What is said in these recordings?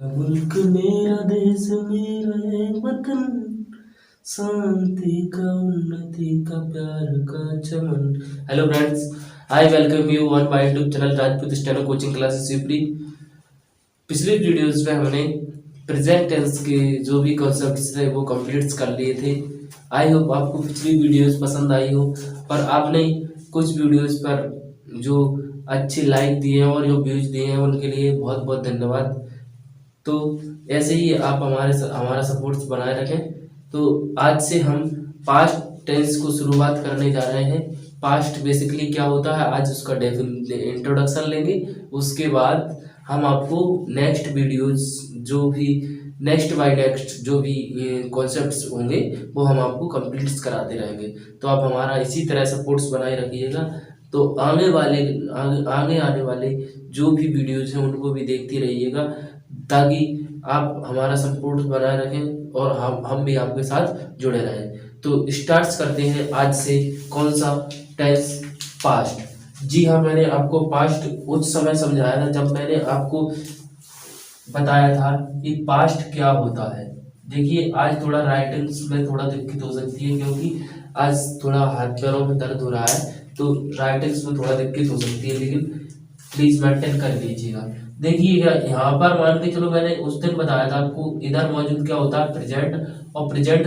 मुल्क मेरा देश मेरा है वतन, शांति का उन्नति का प्यार का चमन। Hello friends, I welcome you on my YouTube channel Rajput steno coaching classes UP. पिछले वीडियोस में हमने प्रेजेंट टेंस के जो भी कॉन्सेप्ट्स थे वो कंप्लीट कर लिए थे। आई होप आपको पिछली वीडियोस पसंद आई हो और आपने कुछ वीडियोस पर जो अच्छे लाइक दिए हैं और जो व्यूज दिए हैं उनके लिए बहुत बहुत धन्यवाद। तो ऐसे ही आप हमारा सपोर्ट बनाए रखें। तो आज से हम पास्ट टेंस को शुरुआत करने जा रहे हैं। पास्ट बेसिकली क्या होता है आज उसका इंट्रोडक्शन लेंगे। उसके बाद हम आपको नेक्स्ट वीडियोस जो भी नेक्स्ट बाय नेक्स्ट जो भी कॉन्सेप्ट्स होंगे वो हम आपको कंप्लीट कराते रहेंगे। तो आप हमारा इसी तरह सपोर्ट्स बनाए रखिएगा। तो आगे आने वाले जो भी वीडियोस हैं उनको भी देखते रहिएगा ताकि आप हमारा सपोर्ट बनाए रखें और हम भी आपके साथ जुड़े रहें। तो स्टार्ट करते हैं आज से कौन सा टेंस, पास्ट। जी हाँ, मैंने आपको पास्ट उस समय समझाया था जब मैंने आपको बताया था कि पास्ट क्या होता है। देखिए आज थोड़ा राइटिंग्स में थोड़ा दिक्कत हो सकती है क्योंकि आज थोड़ा हाथ पैरों में दर्द हो रहा है, तो राइटिंग्स में थोड़ा दिक्कत हो सकती है, लेकिन प्लीज मेंटेन कर लीजिएगा। देखिएगा यहाँ पर मान के चलो मैंने उस दिन बताया था आपको इधर मौजूद क्या होता है प्रेजेंट, और प्रेजेंट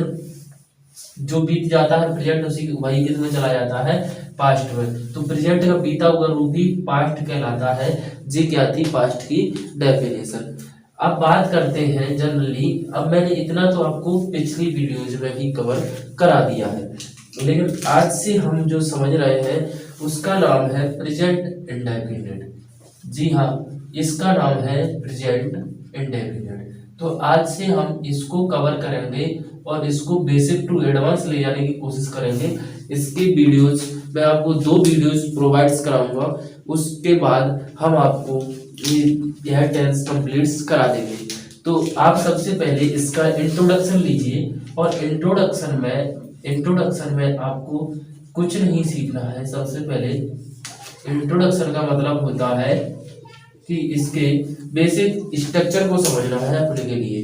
जो बीत जाता है प्रेजेंट उसी वही किस में चला जाता है पास्ट में। तो प्रेजेंट का बीता हुआ रूप ही पास्ट कहलाता है। जी क्या थी पास्ट की डेफिनेशन। अब बात करते हैं जनरली। अब मैंने इतना तो आपको पिछली वीडियोज में भी कवर करा दिया है, लेकिन आज से हम जो समझ रहे हैं उसका नाम है प्रेजेंट इंडेफिनिट। जी हाँ, इसका नाम है प्रेजेंट इंडेफिनिट। तो आज से हम इसको कवर करेंगे और इसको बेसिक टू एडवांस ले जाने की कोशिश करेंगे। इसके वीडियोस मैं आपको 2 वीडियोस प्रोवाइड्स कराऊंगा, उसके बाद हम आपको यह टेंस कंप्लीट करा देंगे। तो आप सबसे पहले इसका इंट्रोडक्शन लीजिए और इंट्रोडक्शन में आपको कुछ नहीं सीखना है। सबसे पहले इंट्रोडक्शन का मतलब होता है कि इसके बेसिक स्ट्रक्चर को समझना है अपने के लिए।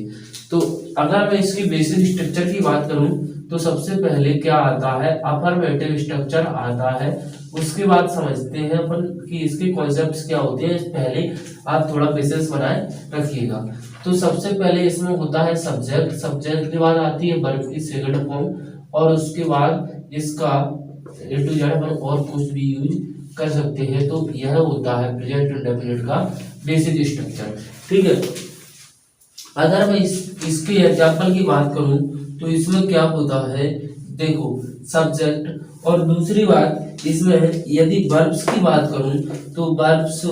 तो अगर मैं इसकी बेसिक स्ट्रक्चर की बात करूं तो सबसे पहले क्या आता है, अफर्मेटिव स्ट्रक्चर आता है। उसके बाद समझते हैं अपन कि इसके कॉन्सेप्ट्स क्या होते हैं। पहले आप थोड़ा बेसिस बनाए रखिएगा। तो सबसे पहले इसमें होता है सब्जेक्ट। सब्जेक्ट के बाद आती है वर्ब की सेकंड फॉर्म, और उसके बाद इसका ए टू जेड अपन और कुछ भी यूज कर सकते हैं। तो यह होता है प्रेजेंट इंडेफिनिट का बेसिक स्ट्रक्चर। ठीक है, अगर मैं इसके एग्जांपल की बात करूं तो इसमें क्या होता है, देखो सब्जेक्ट। और दूसरी बात इसमें यदि वर्ब्स की बात करूं तो वर्ब्स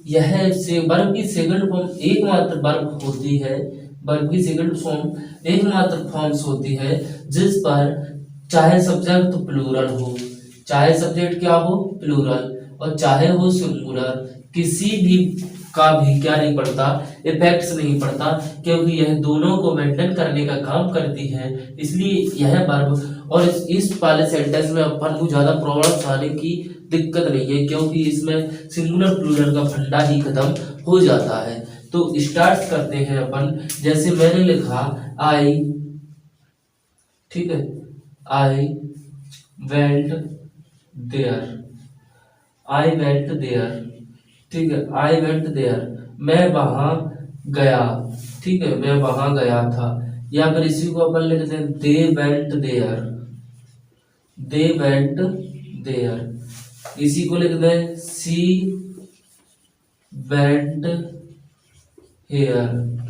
यह से वर्ब की सेकंड फॉर्म एकमात्र वर्ब होती है। वर्ब की सेकंड फॉर्म एकमात्र फॉर्म्स होती है जिस पर चाहे सब्जेक्ट प्लूरल हो, चाहे सब्जेक्ट क्या हो प्लूरल, और चाहे हो सिंगुलर, किसी भी का भी क्या नहीं पड़ता, इफेक्ट्स नहीं पड़ता, क्योंकि यह दोनों को मेंटेन करने का काम करती है। इसलिए यह वर्ब और इस वाले सेंटेंस में अपन को ज्यादा प्रॉब्लम्स आने की दिक्कत नहीं है क्योंकि इसमें सिंगुलर प्लूरल का फंडा ही खत्म हो जाता है। तो स्टार्ट करते हैं अपन। जैसे मैंने लिखा आई, ठीक है, I went there, I went there, ठीक है, आई वेंट देयर, मैं वहां गया, ठीक है, मैं वहां गया था। या फिर इसी को अपन लिखते हैं they went there, they went there. इसी को लिखते हैं she went here,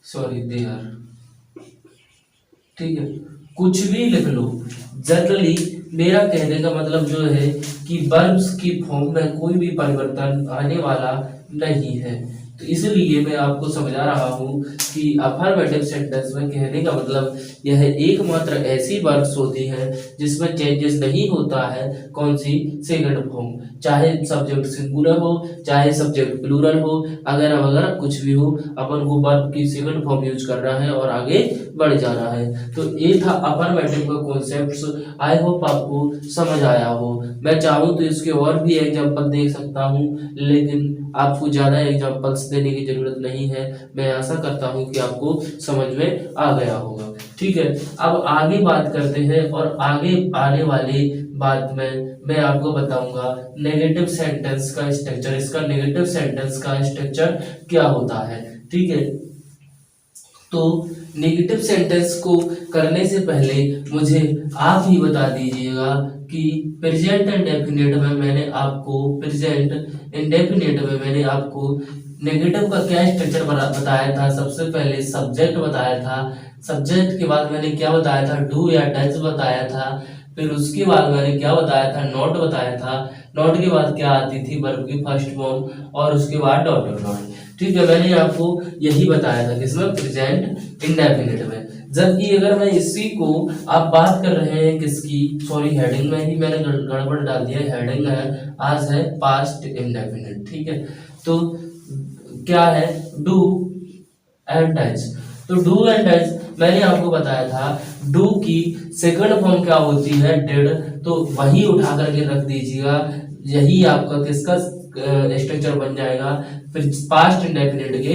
sorry there, ठीक है, कुछ भी लिख लो। जनरली मेरा कहने का मतलब जो है कि वर्ब्स की फॉर्म में कोई भी परिवर्तन आने वाला नहीं है। तो इसलिए मैं आपको समझा रहा हूँ कि अफर्मेटिव सेंटेंस में कहने का मतलब यह एकमात्र ऐसी वर्ब्स होती है जिसमें चेंजेस नहीं होता है। कौन सी? सेकंड फॉर्म, चाहे सब्जेक्ट सिंगुलर हो चाहे सब्जेक्ट प्लूरल हो, अगर वगैरह कुछ भी हो, अपन को वर्ब की सेकंड फॉर्म यूज कर रहा है और आगे बढ़ जा रहा है। तो ये था अफर्मेटिव का कॉन्सेप्ट्स। आई होप आपको समझ आया हो। मैं चाहूँ तो इसके और भी एग्जांपल देख सकता हूँ, लेकिन आपको ज्यादा एग्जांपल्स नोट्स देने की जरूरत नहीं है। मैं आशा करता हूँ कि आपको समझ में आ गया होगा। ठीक है, अब आगे बात करते हैं और आगे आने वाली बात में मैं आपको बताऊंगा नेगेटिव सेंटेंस का स्ट्रक्चर। इसका नेगेटिव सेंटेंस का स्ट्रक्चर क्या होता है। ठीक है, तो नेगेटिव सेंटेंस को करने से पहले मुझे आप ही बता दीजिएगा कि प्रेजेंट इंडेफिनिट में मैंने आपको नेगेटिव का क्या स्ट्रक्चर बताया था। सबसे पहले सब्जेक्ट बताया था, सब्जेक्ट के बाद मैंने क्या बताया था, डू या डज बताया था। फिर उसके बाद मैंने क्या बताया था, नॉट बताया था। नॉट के बाद क्या आती थी, वर्ब की फर्स्ट फॉर्म, और उसके बाद डॉट डॉट डॉट। ठीक है, मैंने आपको यही बताया था किसमें, प्रेजेंट इंडेफिनिट में। जबकि अगर मैं इसी को आप बात कर रहे हैं किसकी, सॉरी हेडिंग में ही मैंने गड़बड़ डाल दिया, हेडिंग है आज है पास्ट इंडेफिनिट। ठीक है, तो क्या है, डू एंड डज। तो डू एंड डज मैंने आपको बताया था, डू की सेकंड फॉर्म क्या होती है, डिड। तो वही उठा करके रख दीजिएगा, यही आपका किसका स्ट्रक्चर बन जाएगा, फिर पास्ट इंडेफिनिट के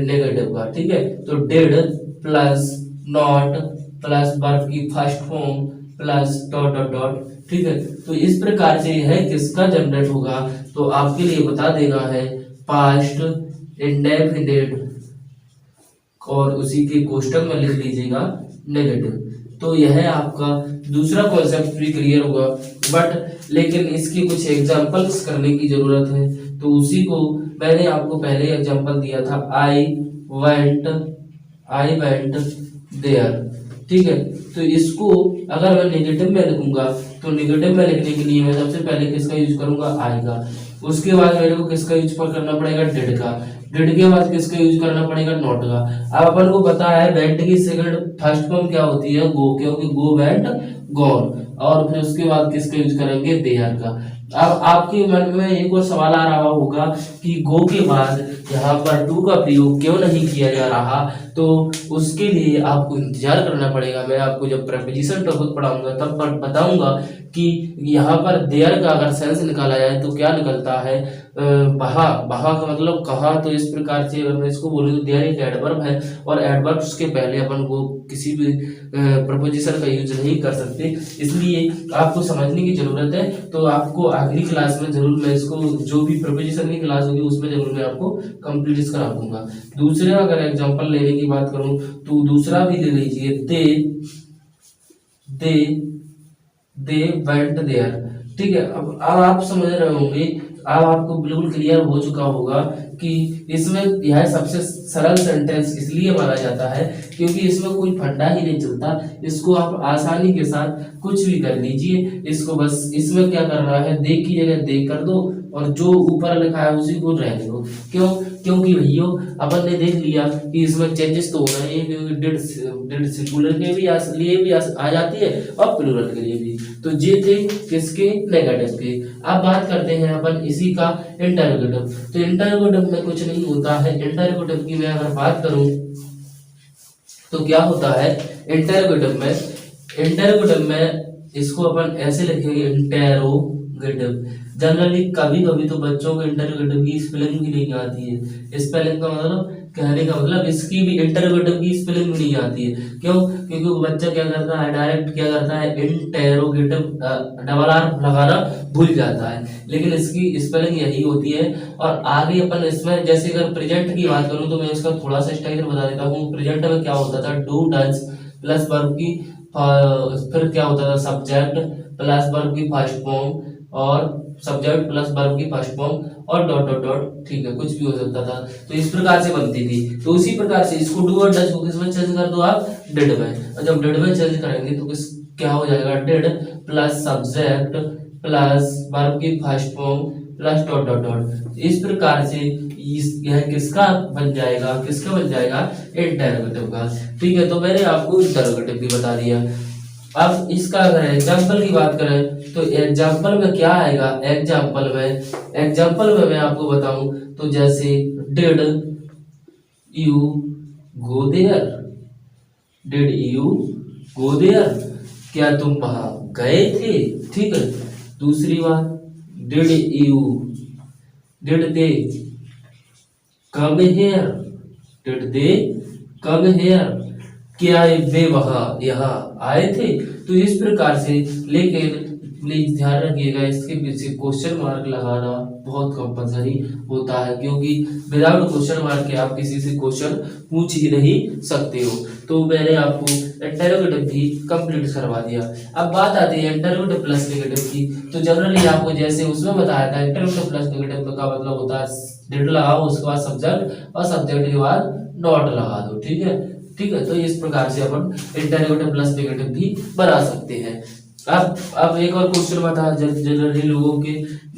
नेगेटिव का। ठीक है, तो did plus not plus verb की first form plus dot dot dot. ठीक है, तो इस प्रकार से यह किसका जनरेट होगा, तो आपके लिए बता देगा है पास्ट इंडेफिनिट, और उसी के कोष्टक में लिख लीजिएगा नेगेटिव। तो यह आपका दूसरा कॉन्सेप्ट भी क्लियर होगा, बट लेकिन इसकी कुछ एग्जांपल्स करने की जरूरत है। तो उसी को मैंने आपको पहले एग्जांपल दिया था, आई वेंट देयर। ठीक है, तो इसको अगर मैं नेगेटिव में लिखूंगा तो नेगेटिव में लिखने के लिए मैं सबसे पहले किसका यूज करूंगा, आई का। उसके बाद मेरे को किसका यूज करना पड़ेगा, डिड का। डिड के बाद किसका यूज करना पड़ेगा, नॉट का। अब अपन को पता है वेंट की सेकंड फर्स्ट फॉर्म क्या होती है, गो, क्योंकि गो वेंट गॉन। और फिर उसके बाद किसका यूज करेंगे, देयर का। अब आपके मन में एक और सवाल आ रहा होगा कि गो के बाद यहाँ पर टू का प्रयोग क्यों नहीं किया जा रहा, तो उसके लिए आपको इंतजार करना पड़ेगा। मैं आपको जब प्रीपोजिशन टॉपिक पढ़ाऊंगा तब बताऊंगा कि यहाँ पर देयर का अगर सेंस निकाला जाए तो क्या निकलता है, वहाँ वहाँ का मतलब कहाँ। तो इस प्रकार से अगर मैं इसको बोलूँ तो देयर एक एडवर्ब है, और एडवर्ब्स के पहले अपन को किसी भी प्रपोजिशन का यूज नहीं कर सकते, इसलिए आपको समझने की जरूरत है। तो आपको अगली क्लास में जरूर मैं इसको, जो भी प्रपोजिशन की क्लास होगी उसमें जरूर मैं आपको कंप्लीट करा दूंगा। दूसरे अगर एग्जांपल लेने की बात करूं तो दूसरा भी ले लीजिए, दे वेंट देयर। ठीक है, अब आप समझ रहे होंगे, अब आपको बिल्कुल क्लियर हो चुका होगा कि इसमें यह सबसे सरल सेंटेंस इसलिए माना जाता है क्योंकि इसमें कोई फंडा ही नहीं चलता। इसको आप आसानी के साथ कुछ भी कर लीजिए। इसको बस इसमें क्या करना है, दे की जगह दे कर दो, और जो ऊपर लिखा है उसी को रहने दो। क्यों, क्योंकि भैया अपन ने देख लिया कि इसमें चेंजेस तो होना है, क्योंकि डिड सिंगुलर के भी लिए भी आ जाती है और प्लूरल के लिए भी। तो ये थे किसके, नेगेटिव के। अब बात करते हैं अपन इसी का इंटरोगेटिव। तो इंटरोगेटिव में कुछ नहीं होता है। इंटरोगेटिव की मैं अगर बात करूं तो क्या होता है इंटरोगेटिव में इसको अपन ऐसे लिखेंगे, इंटरोगेटिव। जनरली कभी कभी तो बच्चों को इंटरोगेटिव की स्पेलिंग भी नहीं आती है। स्पेलिंग का मतलब, कहने का मतलब इसकी भी इंटरोगेटिव की स्पेलिंग भी नहीं आती है। क्यों, क्योंकि बच्चा क्या करता है, डायरेक्ट क्या करता है, इंटरोगेटिव डबल आर लगाना भूल जाता है, लेकिन इसकी स्पेलिंग यही होती है। और आगे अपन इसमें जैसे अगर प्रेजेंट की बात करूं तो मैं इसका थोड़ा सा स्ट्रक्चर बता देता हूँ। प्रेजेंट में क्या होता था, डू डज प्लस वर्ब की फिर क्या होता था, सब्जेक्ट प्लस वर्ब की फर्स्ट फॉर्म, और सब्जेक्ट प्लस वर्ब की फर्स्ट फॉर्म, और डॉट डॉट डॉट। ठीक है, कुछ भी हो सकता था। तो इस प्रकार से बनती थी। तो उसी प्रकार से इसको डू और डज को किसमें चेंज कर दो आप, डिड में। और जब डिड में चेंज करेंगे तो किस क्या हो जाएगा, did plus subject plus verb की first form plus dot dot dot. इस प्रकार से यह किसका बन जाएगा, इंटरोगेटिव का। ठीक है, तो मैंने आपको इंटरोगेटिव भी बता दिया। अब इसका अगर एग्जाम्पल की बात करें तो एग्जाम्पल में क्या आएगा, एग्जाम्पल में मैं आपको बताऊं तो जैसे डिड यू गो देयर, क्या तुम वहां गए थे। ठीक है, दूसरी बात, did they come here, did they come here, क्या वे वहां यहाँ आए थे। तो इस प्रकार से, लेकिन प्लीज ध्यान रखिएगा इसके पीछे क्वेश्चन मार्क लगाना बहुत कंपलसरी होता है, क्योंकि विदाउट क्वेश्चन मार्क के आप किसी से क्वेश्चन पूछ ही नहीं सकते हो। तो मैंने आपको इंटरोगेटिव भी कंप्लीट करवा दिया। अब बात आती है इंटरोगेटिव प्लस नेगेटिव की। तो जनरली आपको जैसे उसमें बताया था, इंटरोगेटिव प्लस नेगेटिव का मतलब होता है डिड लगाओ, उसके बाद सब्जेक्ट, और सब्जेक्ट के बाद नॉट लगा दो। ठीक है, ठीक है। तो इस प्रकार से अपन इंटरोगेटिव प्लस नेगेटिव भी बना सकते हैं। अब एक और क्वेश्चन बता जनरली लोगों के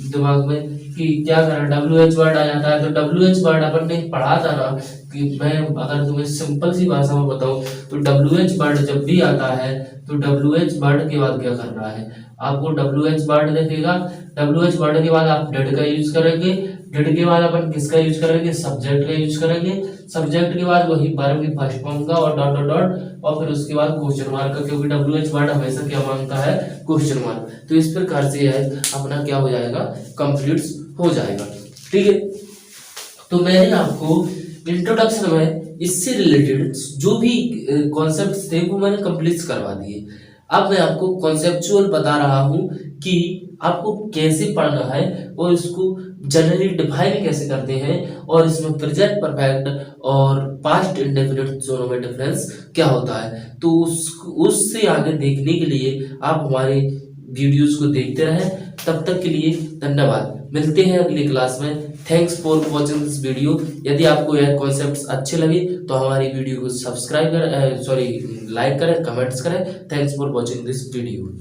दिमाग में कि क्या करना, WH वर्ड आ जाता है। तो WH वर्ड अपन ने पढ़ा था ना, कि मैं अगर तुम्हें सिंपल सी भाषा में बताऊं तो WH वर्ड जब भी आता है तो WH वर्ड के बाद क्या करना है आपको। WH वर्ड देखेगा, WH वर्ड के बाद आप डेड का यूज करेंगे, डेड के बाद अपन किसका यूज करेंगे, सब्जेक्ट का यूज करेंगे, सब्जेक्ट के बाद वही वर्ब की फर्स्ट फॉर्म का और डॉट डॉट, और फिर उसके बाद क्वेश्चन मार्क का, क्योंकि WH वर्ड हमेशा क्या मांगता है, क्वेश्चन मार्क। तो इस प्रकार से यह अपना क्या हो जाएगा, कंप्लीट हो जाएगा। ठीक है, तो मैंने आपको इंट्रोडक्शन में इससे रिलेटेड जो भी कॉन्सेप्ट्स थे वो मैंने कंप्लीट करवा दिए। अब मैं आपको कॉन्सेप्चुअल बता रहा हूं कि आपको कैसे पढ़ना है और इसको जनरली डिफाइन कैसे करते हैं, और इसमें प्रेजेंट परफेक्ट और पास्ट इंडेफिनिट दोनों में डिफरेंस क्या होता है। तो उससे आगे देखने के लिए आप हमारे वीडियोस को देखते रहें। तब तक के लिए धन्यवाद, मिलते हैं अगली क्लास में। Thanks for watching this video. यदि आपको यह कॉन्सेप्ट्स अच्छे लगे तो हमारी वीडियो को सब्सक्राइब करें, लाइक करें, कमेंट्स करें। Thanks for watching this video.